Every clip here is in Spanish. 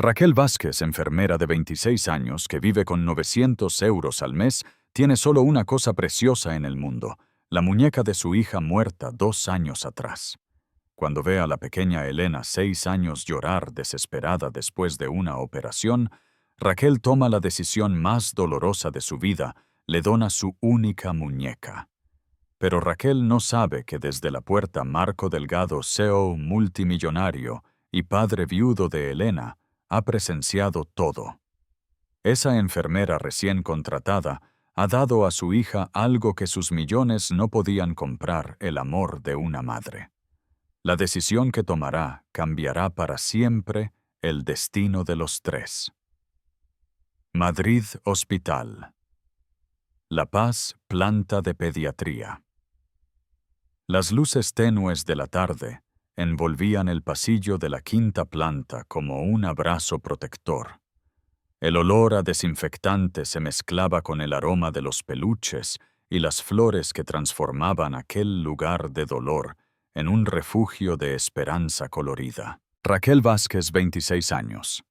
Raquel Vázquez, enfermera de 26 años que vive con 900 euros al mes, tiene solo una cosa preciosa en el mundo: la muñeca de su hija muerta 2 años atrás. Cuando ve a la pequeña Elena, 6 años, llorar desesperada después de una operación, Raquel toma la decisión más dolorosa de su vida: le dona su única muñeca. Pero Raquel no sabe que desde la puerta Marco Delgado, CEO multimillonario y padre viudo de Elena, ha presenciado todo. Esa enfermera recién contratada ha dado a su hija algo que sus millones no podían comprar: el amor de una madre. La decisión que tomará cambiará para siempre el destino de los tres. Madrid Hospital. La Paz, planta de pediatría. Las luces tenues de la tarde envolvían el pasillo de la quinta planta como un abrazo protector. El olor a desinfectante se mezclaba con el aroma de los peluches y las flores que transformaban aquel lugar de dolor en un refugio de esperanza colorida. Raquel Vázquez, 26 años.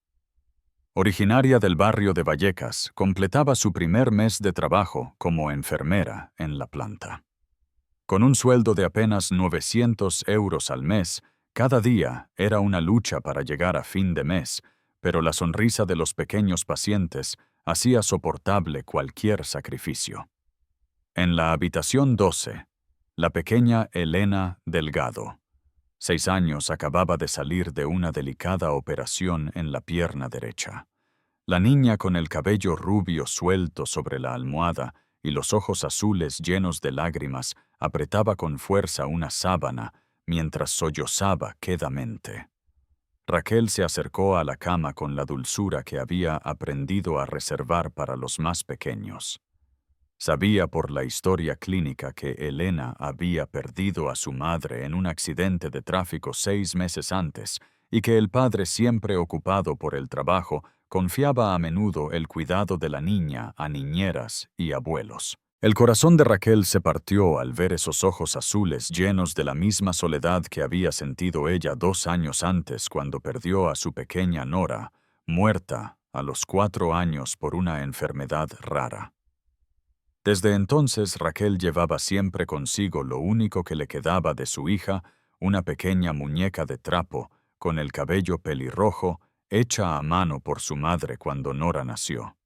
Originaria del barrio de Vallecas, completaba su primer mes de trabajo como enfermera en la planta. Con un sueldo de apenas 900 euros al mes, cada día era una lucha para llegar a fin de mes, pero la sonrisa de los pequeños pacientes hacía soportable cualquier sacrificio. En la habitación 12, la pequeña Elena Delgado, 6 años, acababa de salir de una delicada operación en la pierna derecha. La niña, con el cabello rubio suelto sobre la almohada y los ojos azules llenos de lágrimas, apretaba con fuerza una sábana mientras sollozaba quedamente. Raquel se acercó a la cama con la dulzura que había aprendido a reservar para los más pequeños. Sabía por la historia clínica que Elena había perdido a su madre en un accidente de tráfico 6 meses antes y que el padre, siempre ocupado por el trabajo, confiaba a menudo el cuidado de la niña a niñeras y abuelos. El corazón de Raquel se partió al ver esos ojos azules llenos de la misma soledad que había sentido ella 2 años antes, cuando perdió a su pequeña Nora, muerta a los 4 años por una enfermedad rara. Desde entonces Raquel llevaba siempre consigo lo único que le quedaba de su hija: una pequeña muñeca de trapo con el cabello pelirrojo, hecha a mano por su madre cuando Nora nació.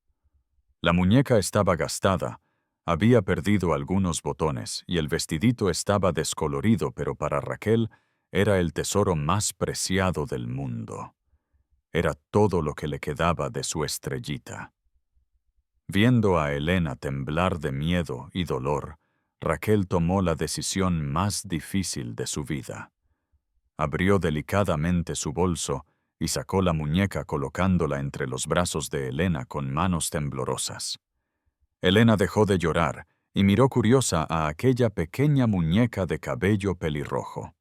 La muñeca estaba gastada, había perdido algunos botones y el vestidito estaba descolorido, pero para Raquel era el tesoro más preciado del mundo. Era todo lo que le quedaba de su estrellita. Viendo a Elena temblar de miedo y dolor, Raquel tomó la decisión más difícil de su vida. Abrió delicadamente su bolso y sacó la muñeca, colocándola entre los brazos de Elena con manos temblorosas. Elena dejó de llorar y miró curiosa a aquella pequeña muñeca de cabello pelirrojo.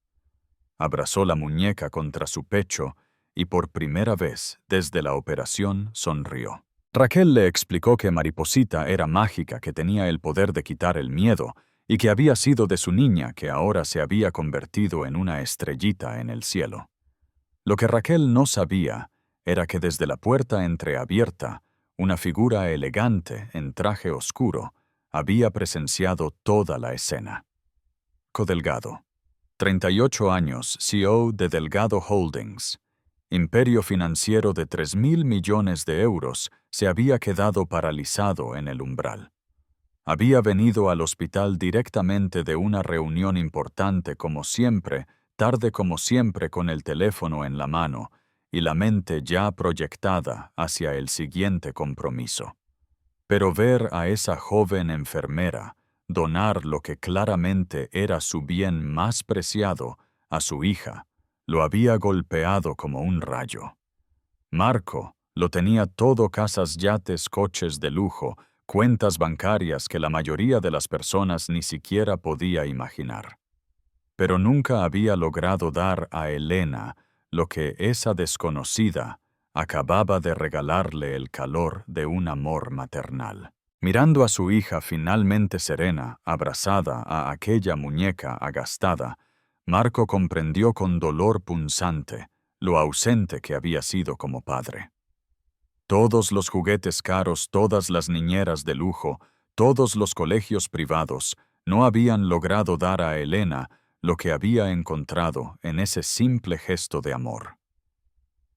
Abrazó la muñeca contra su pecho y por primera vez desde la operación sonrió. Raquel le explicó que Mariposita era mágica, que tenía el poder de quitar el miedo y que había sido de su niña, que ahora se había convertido en una estrellita en el cielo. Lo que Raquel no sabía era que desde la puerta entreabierta, una figura elegante en traje oscuro había presenciado toda la escena. Marco Delgado, 38 años, CEO de Delgado Holdings, imperio financiero de 3.000 millones de euros, se había quedado paralizado en el umbral. Había venido al hospital directamente de una reunión importante, como siempre, tarde como siempre, con el teléfono en la mano y la mente ya proyectada hacia el siguiente compromiso. Pero ver a esa joven enfermera donar lo que claramente era su bien más preciado a su hija lo había golpeado como un rayo. Marco lo tenía todo: casas, yates, coches de lujo, cuentas bancarias que la mayoría de las personas ni siquiera podía imaginar. Pero nunca había logrado dar a Elena lo que esa desconocida acababa de regalarle: el calor de un amor maternal. Mirando a su hija finalmente serena, abrazada a aquella muñeca agastada, Marco comprendió con dolor punzante lo ausente que había sido como padre. Todos los juguetes caros, todas las niñeras de lujo, todos los colegios privados no habían logrado dar a Elena lo que había encontrado en ese simple gesto de amor.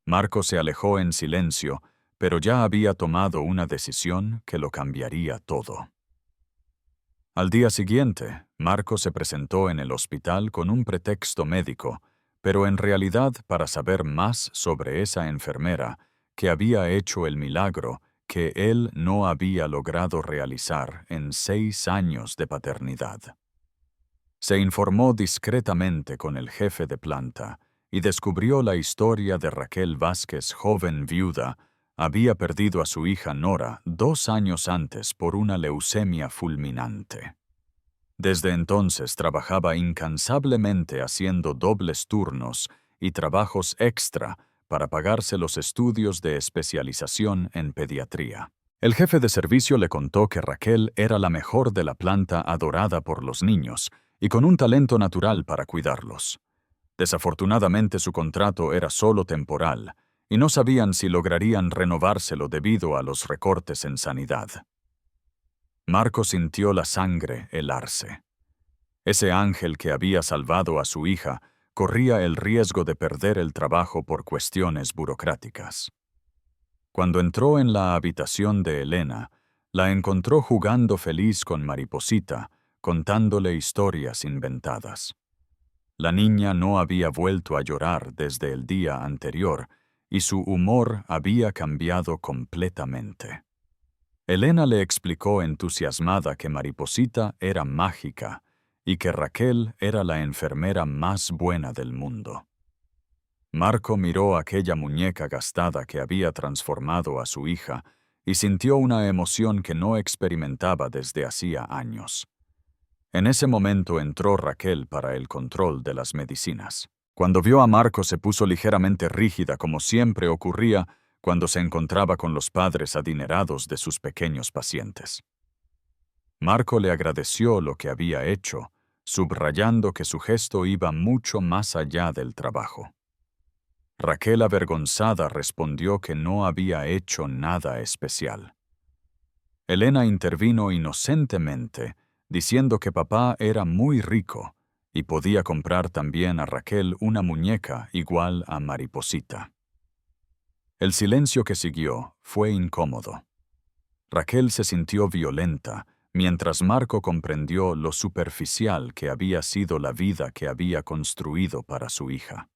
Marco se alejó en silencio, pero ya había tomado una decisión que lo cambiaría todo. Al día siguiente, Marco se presentó en el hospital con un pretexto médico, pero en realidad para saber más sobre esa enfermera que había hecho el milagro que él no había logrado realizar en 6 años de paternidad. Se informó discretamente con el jefe de planta y descubrió la historia de Raquel Vázquez, joven viuda. Había perdido a su hija Nora 2 años antes por una leucemia fulminante. Desde entonces trabajaba incansablemente haciendo dobles turnos y trabajos extra para pagarse los estudios de especialización en pediatría. El jefe de servicio le contó que Raquel era la mejor de la planta, adorada por los niños y con un talento natural para cuidarlos. Desafortunadamente su contrato era solo temporal y no sabían si lograrían renovárselo debido a los recortes en sanidad. Marco sintió la sangre helarse. Ese ángel que había salvado a su hija corría el riesgo de perder el trabajo por cuestiones burocráticas. Cuando entró en la habitación de Elena, la encontró jugando feliz con Mariposita, contándole historias inventadas. La niña no había vuelto a llorar desde el día anterior y su humor había cambiado completamente. Elena le explicó entusiasmada que Mariposita era mágica y que Raquel era la enfermera más buena del mundo. Marco miró aquella muñeca gastada que había transformado a su hija y sintió una emoción que no experimentaba desde hacía años. En ese momento entró Raquel para el control de las medicinas. Cuando vio a Marco se puso ligeramente rígida, como siempre ocurría cuando se encontraba con los padres adinerados de sus pequeños pacientes. Marco le agradeció lo que había hecho, subrayando que su gesto iba mucho más allá del trabajo. Raquel, avergonzada, respondió que no había hecho nada especial. Elena intervino inocentemente, diciendo que papá era muy rico y podía comprar también a Raquel una muñeca igual a Mariposita. El silencio que siguió fue incómodo. Raquel se sintió violenta, mientras Marco comprendió lo superficial que había sido la vida que había construido para su hija.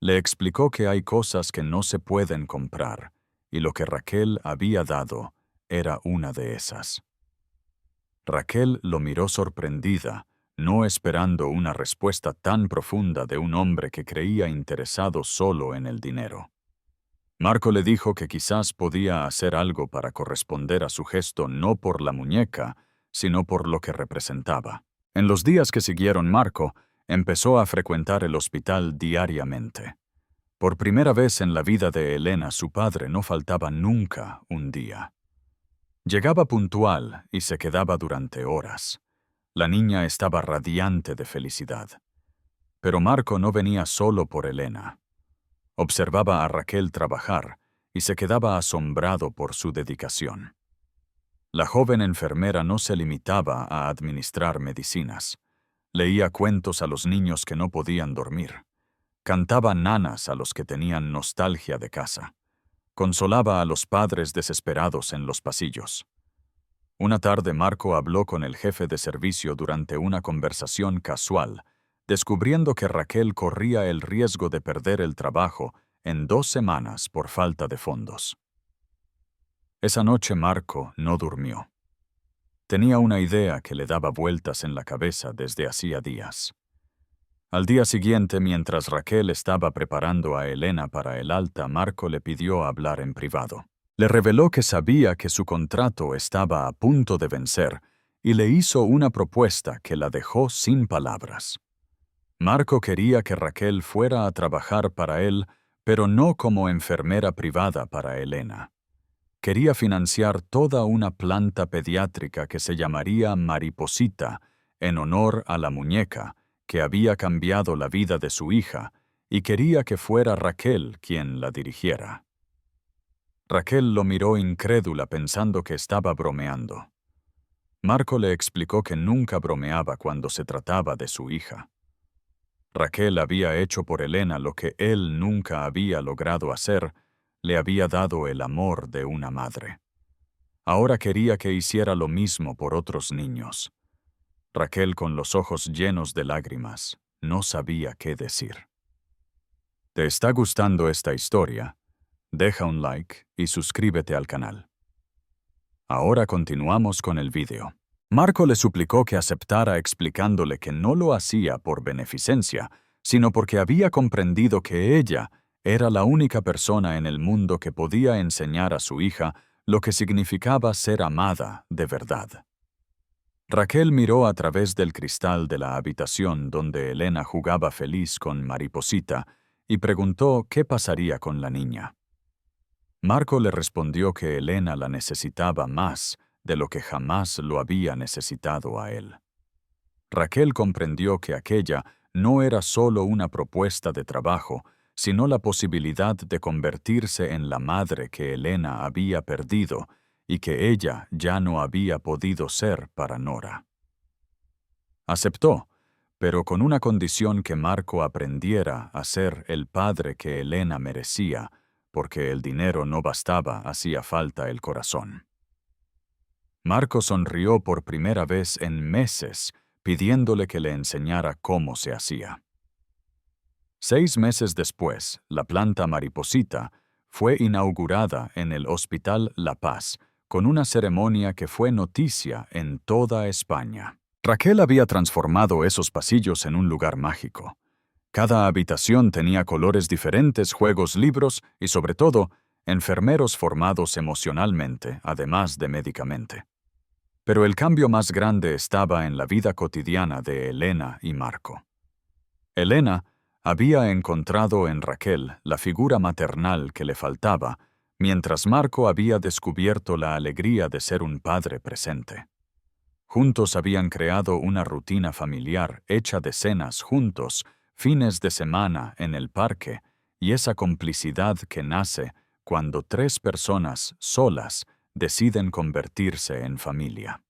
Le explicó que hay cosas que no se pueden comprar, y lo que Raquel había dado era una de esas. Raquel lo miró sorprendida, no esperando una respuesta tan profunda de un hombre que creía interesado solo en el dinero. Marco le dijo que quizás podía hacer algo para corresponder a su gesto, no por la muñeca, sino por lo que representaba. En los días que siguieron, Marco empezó a frecuentar el hospital diariamente. Por primera vez en la vida de Elena, su padre no faltaba nunca un día. Llegaba puntual y se quedaba durante horas. La niña estaba radiante de felicidad. Pero Marco no venía solo por Elena. Observaba a Raquel trabajar y se quedaba asombrado por su dedicación. La joven enfermera no se limitaba a administrar medicinas. Leía cuentos a los niños que no podían dormir. Cantaba nanas a los que tenían nostalgia de casa. Consolaba a los padres desesperados en los pasillos. Una tarde Marco habló con el jefe de servicio durante una conversación casual, descubriendo que Raquel corría el riesgo de perder el trabajo en 2 semanas por falta de fondos. Esa noche Marco no durmió. Tenía una idea que le daba vueltas en la cabeza desde hacía días. Al día siguiente, mientras Raquel estaba preparando a Elena para el alta, Marco le pidió hablar en privado. Le reveló que sabía que su contrato estaba a punto de vencer y le hizo una propuesta que la dejó sin palabras. Marco quería que Raquel fuera a trabajar para él, pero no como enfermera privada para Elena. Quería financiar toda una planta pediátrica que se llamaría Mariposita, en honor a la muñeca, que había cambiado la vida de su hija y quería que fuera Raquel quien la dirigiera. Raquel lo miró incrédula pensando que estaba bromeando. Marco le explicó que nunca bromeaba cuando se trataba de su hija. Raquel había hecho por Elena lo que él nunca había logrado hacer, le había dado el amor de una madre. Ahora quería que hiciera lo mismo por otros niños. Raquel, con los ojos llenos de lágrimas, no sabía qué decir. ¿Te está gustando esta historia? Deja un like y suscríbete al canal. Ahora continuamos con el video. Marco le suplicó que aceptara explicándole que no lo hacía por beneficencia, sino porque había comprendido que ella era la única persona en el mundo que podía enseñar a su hija lo que significaba ser amada de verdad. Raquel miró a través del cristal de la habitación donde Elena jugaba feliz con Mariposita y preguntó qué pasaría con la niña. Marco le respondió que Elena la necesitaba más de lo que jamás lo había necesitado a él. Raquel comprendió que aquella no era solo una propuesta de trabajo, sino la posibilidad de convertirse en la madre que Elena había perdido y que ella ya no había podido ser para Nora. Aceptó, pero con una condición: que Marco aprendiera a ser el padre que Elena merecía, porque el dinero no bastaba, hacía falta el corazón. Marco sonrió por primera vez en meses, pidiéndole que le enseñara cómo se hacía. 6 meses después, la planta Mariposita fue inaugurada en el Hospital La Paz, con una ceremonia que fue noticia en toda España. Raquel había transformado esos pasillos en un lugar mágico. Cada habitación tenía colores diferentes, juegos, libros y, sobre todo, enfermeros formados emocionalmente, además de médicamente. Pero el cambio más grande estaba en la vida cotidiana de Elena y Marco. Elena había encontrado en Raquel la figura maternal que le faltaba, mientras Marco había descubierto la alegría de ser un padre presente. Juntos habían creado una rutina familiar hecha de cenas juntos, fines de semana en el parque, y esa complicidad que nace cuando 3 personas solas deciden convertirse en familia.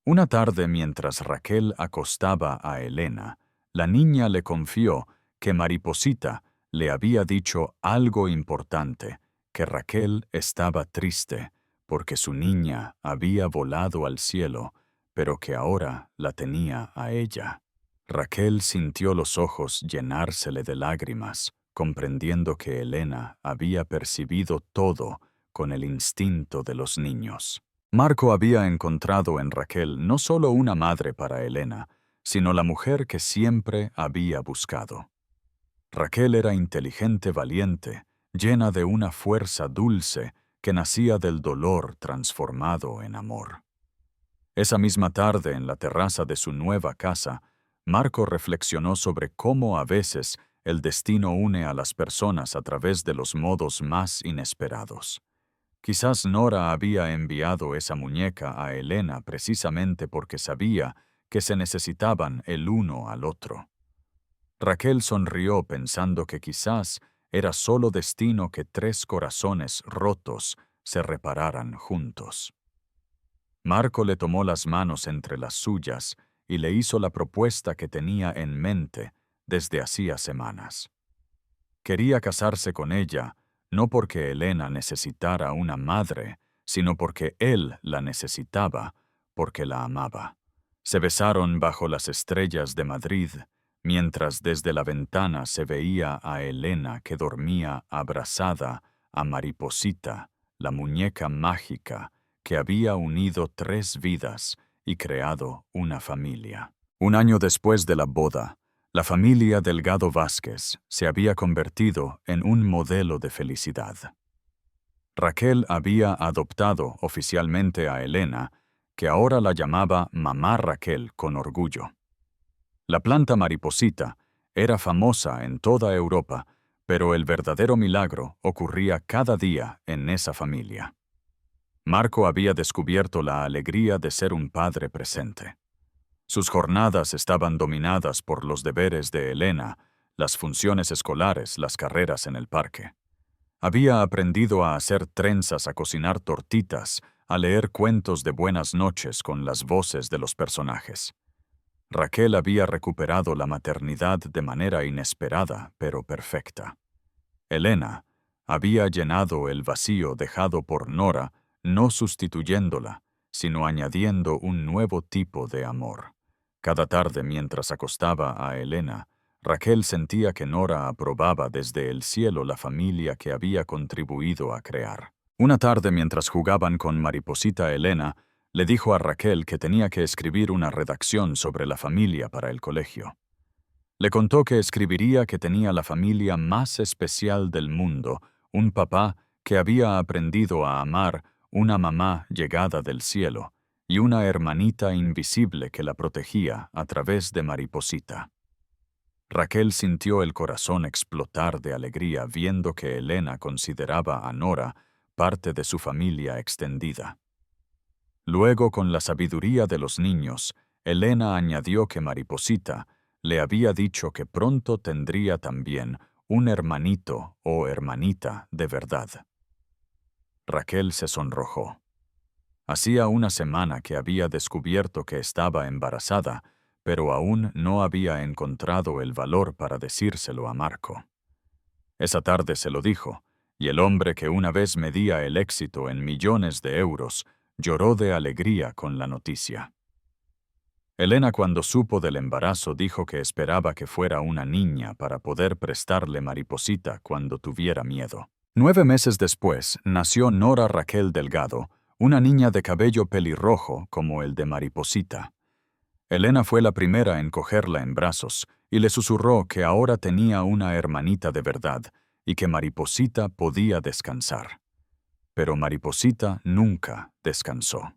Una tarde, mientras Raquel acostaba a Elena, la niña le confió que Mariposita le había dicho algo importante, que Raquel estaba triste porque su niña había volado al cielo, pero que ahora la tenía a ella. Raquel sintió los ojos llenársele de lágrimas, comprendiendo que Elena había percibido todo con el instinto de los niños. Marco había encontrado en Raquel no solo una madre para Elena, sino la mujer que siempre había buscado. Raquel era inteligente, valiente, llena de una fuerza dulce que nacía del dolor transformado en amor. Esa misma tarde, en la terraza de su nueva casa, Marco reflexionó sobre cómo a veces el destino une a las personas a través de los modos más inesperados. Quizás Nora había enviado esa muñeca a Elena precisamente porque sabía que se necesitaban el uno al otro. Raquel sonrió pensando que quizás era solo destino que 3 corazones rotos se repararan juntos. Marco le tomó las manos entre las suyas y le hizo la propuesta que tenía en mente desde hacía semanas. Quería casarse con ella, no porque Elena necesitara una madre, sino porque él la necesitaba, porque la amaba. Se besaron bajo las estrellas de Madrid, mientras desde la ventana se veía a Elena que dormía abrazada a Mariposita, la muñeca mágica que había unido 3 vidas y creado una familia. Un año después de la boda, la familia Delgado Vázquez se había convertido en un modelo de felicidad. Raquel había adoptado oficialmente a Elena, que ahora la llamaba Mamá Raquel con orgullo. La planta Mariposita era famosa en toda Europa, pero el verdadero milagro ocurría cada día en esa familia. Marco había descubierto la alegría de ser un padre presente. Sus jornadas estaban dominadas por los deberes de Elena, las funciones escolares, las carreras en el parque. Había aprendido a hacer trenzas, a cocinar tortitas, a leer cuentos de buenas noches con las voces de los personajes. Raquel había recuperado la maternidad de manera inesperada, pero perfecta. Elena había llenado el vacío dejado por Nora, no sustituyéndola, sino añadiendo un nuevo tipo de amor. Cada tarde, mientras acostaba a Elena, Raquel sentía que Nora aprobaba desde el cielo la familia que había contribuido a crear. Una tarde, mientras jugaban con Mariposita, Elena le dijo a Raquel que tenía que escribir una redacción sobre la familia para el colegio. Le contó que escribiría que tenía la familia más especial del mundo, un papá que había aprendido a amar, una mamá llegada del cielo y una hermanita invisible que la protegía a través de Mariposita. Raquel sintió el corazón explotar de alegría viendo que Elena consideraba a Nora parte de su familia extendida. Luego, con la sabiduría de los niños, Elena añadió que Mariposita le había dicho que pronto tendría también un hermanito o hermanita de verdad. Raquel se sonrojó. Hacía una semana que había descubierto que estaba embarazada, pero aún no había encontrado el valor para decírselo a Marco. Esa tarde se lo dijo, y el hombre que una vez medía el éxito en millones de euros lloró de alegría con la noticia. Elena, cuando supo del embarazo, dijo que esperaba que fuera una niña para poder prestarle Mariposita cuando tuviera miedo. 9 meses después, nació Nora Raquel Delgado, una niña de cabello pelirrojo como el de Mariposita. Elena fue la primera en cogerla en brazos y le susurró que ahora tenía una hermanita de verdad y que Mariposita podía descansar. Pero Mariposita nunca descansó.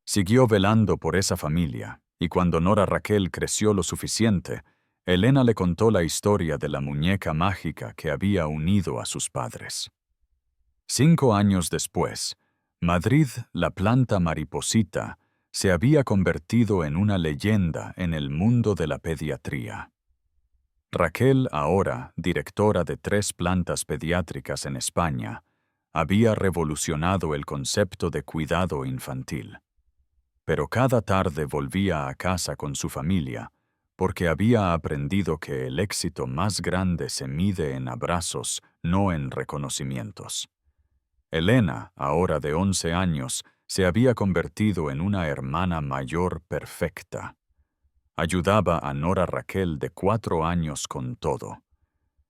Siguió velando por esa familia, y cuando Nora Raquel creció lo suficiente, Elena le contó la historia de la muñeca mágica que había unido a sus padres. 5 años después, Madrid, la planta Mariposita, se había convertido en una leyenda en el mundo de la pediatría. Raquel, ahora directora de 3 plantas pediátricas en España, había revolucionado el concepto de cuidado infantil. Pero cada tarde volvía a casa con su familia, porque había aprendido que el éxito más grande se mide en abrazos, no en reconocimientos. Elena, ahora de 11 años, se había convertido en una hermana mayor perfecta. Ayudaba a Nora Raquel de 4 años con todo.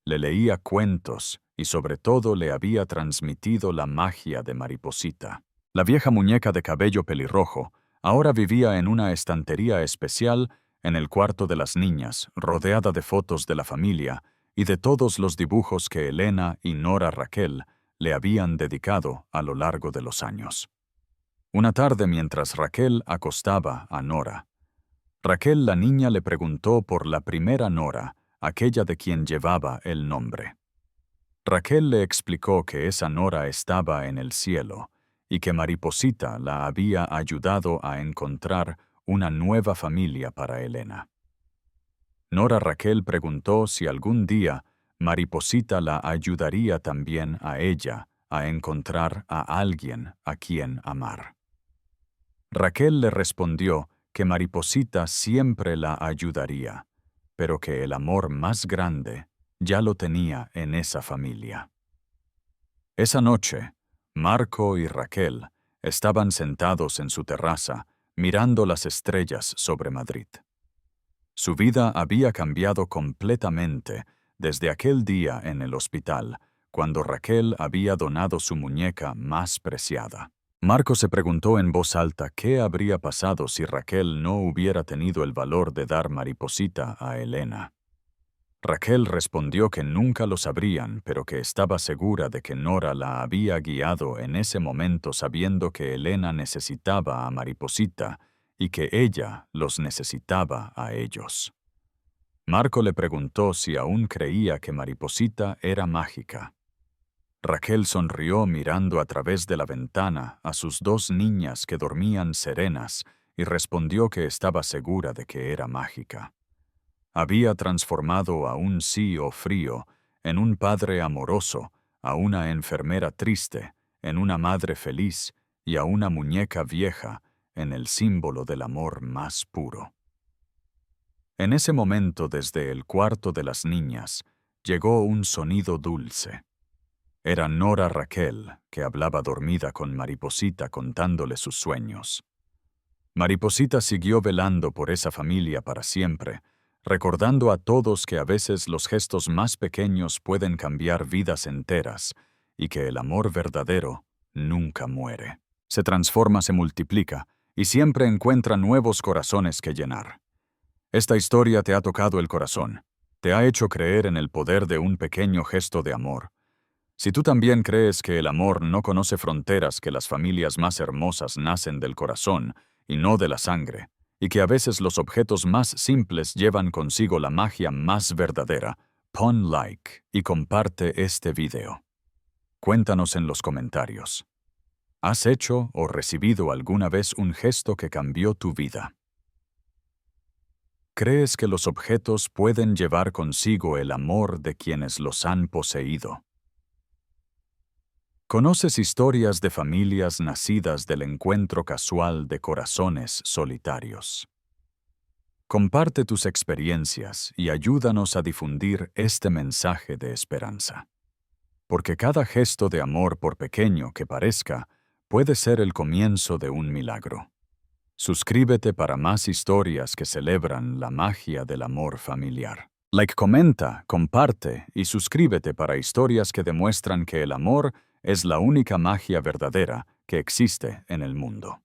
Le leía cuentos y sobre todo le había transmitido la magia de Mariposita. La vieja muñeca de cabello pelirrojo ahora vivía en una estantería especial en el cuarto de las niñas, rodeada de fotos de la familia y de todos los dibujos que Elena y Nora Raquel le habían dedicado a lo largo de los años. Una tarde, mientras Raquel acostaba a Nora, Raquel la niña le preguntó por la primera Nora, aquella de quien llevaba el nombre. Raquel le explicó que esa Nora estaba en el cielo y que Mariposita la había ayudado a encontrar una nueva familia para Elena. Nora Raquel preguntó si algún día Mariposita la ayudaría también a ella a encontrar a alguien a quien amar. Raquel le respondió que Mariposita siempre la ayudaría, pero que el amor más grande ya lo tenía en esa familia. Esa noche, Marco y Raquel estaban sentados en su terraza mirando las estrellas sobre Madrid. Su vida había cambiado completamente desde aquel día en el hospital, cuando Raquel había donado su muñeca más preciada. Marco se preguntó en voz alta qué habría pasado si Raquel no hubiera tenido el valor de dar Mariposita a Elena. Raquel respondió que nunca lo sabrían, pero que estaba segura de que Nora la había guiado en ese momento sabiendo que Elena necesitaba a Mariposita y que ella los necesitaba a ellos. Marco le preguntó si aún creía que Mariposita era mágica. Raquel sonrió mirando a través de la ventana a sus 2 niñas que dormían serenas y respondió que estaba segura de que era mágica. Había transformado a un CEO frío en un padre amoroso, a una enfermera triste en una madre feliz y a una muñeca vieja en el símbolo del amor más puro. En ese momento, desde el cuarto de las niñas, llegó un sonido dulce. Era Nora Raquel, que hablaba dormida con Mariposita contándole sus sueños. Mariposita siguió velando por esa familia para siempre, recordando a todos que a veces los gestos más pequeños pueden cambiar vidas enteras y que el amor verdadero nunca muere. Se transforma, se multiplica y siempre encuentra nuevos corazones que llenar. Esta historia te ha tocado el corazón, te ha hecho creer en el poder de un pequeño gesto de amor. Si tú también crees que el amor no conoce fronteras, que las familias más hermosas nacen del corazón y no de la sangre, y que a veces los objetos más simples llevan consigo la magia más verdadera, pon like y comparte este video. Cuéntanos en los comentarios. ¿Has hecho o recibido alguna vez un gesto que cambió tu vida? ¿Crees que los objetos pueden llevar consigo el amor de quienes los han poseído? ¿Conoces historias de familias nacidas del encuentro casual de corazones solitarios? Comparte tus experiencias y ayúdanos a difundir este mensaje de esperanza. Porque cada gesto de amor, por pequeño que parezca, puede ser el comienzo de un milagro. Suscríbete para más historias que celebran la magia del amor familiar. Like, comenta, comparte y suscríbete para historias que demuestran que el amor es la única magia verdadera que existe en el mundo.